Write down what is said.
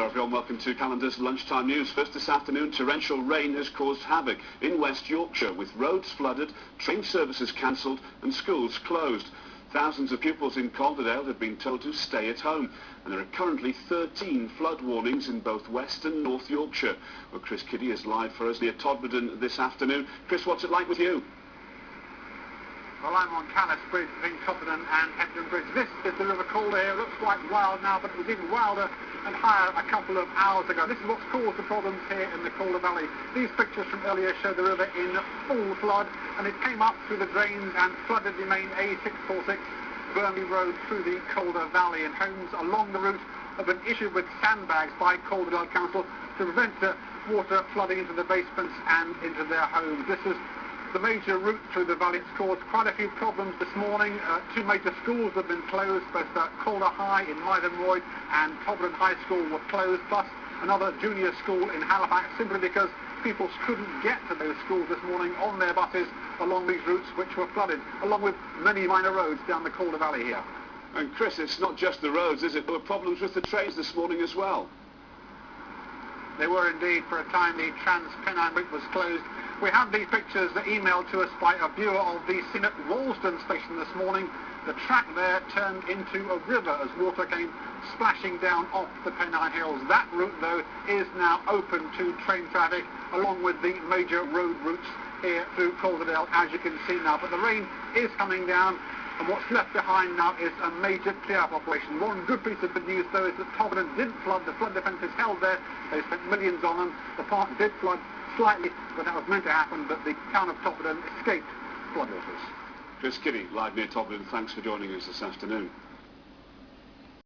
Hello everyone, welcome to Calender's Lunchtime News. First this afternoon, torrential rain has caused havoc in West Yorkshire, with roads flooded, train services cancelled and schools closed. Thousands of pupils in Calender have been told to stay at home, and there are currently 13 flood warnings in both West and North Yorkshire. Well, Chris Kiddy is live for us near Todmorden this afternoon. Chris, what's it like with you? Well, I'm on Calais Bridge between Todmorden and Hetton Bridge. This is the River Calder here. It looks quite wild now, but it was even wilder and higher a couple of hours ago. This is what's caused the problems here in the Calder Valley. These pictures from earlier show the river in full flood, and it came up through the drains and flooded the main A646 Burnley Road through the Calder Valley, and homes along the route have been issued with sandbags by Calderdale Council to prevent water flooding into the basements and into their homes. This is the major route through the valley. It's caused quite a few problems this morning. Two major schools have been closed. Both Calder High in Mythenroyd and Todmorden High School were closed, plus another junior school in Halifax, simply because people couldn't get to those schools this morning on their buses along these routes which were flooded, along with many minor roads down the Calder Valley here. And Chris, it's not just the roads, is it? There were problems with the trains this morning as well. They were indeed. For a time the Trans-Pennine route was closed. We have these pictures emailed to us by a viewer of the scene at Walsden station this morning. The track there turned into a river as water came splashing down off the Pennine Hills. That route, though, is now open to train traffic, along with the major road routes here through Calderdale, as you can see now. But the rain is coming down, and what's left behind now is a major clear-up operation. One good piece of good news, though, is that Todmorden didn't flood. The flood defence is held there. They spent millions on them. The park did flood slightly, but that was meant to happen, but the town of Todmorden escaped floodwaters. Chris Kiddy, live near Todmorden, thanks for joining us this afternoon.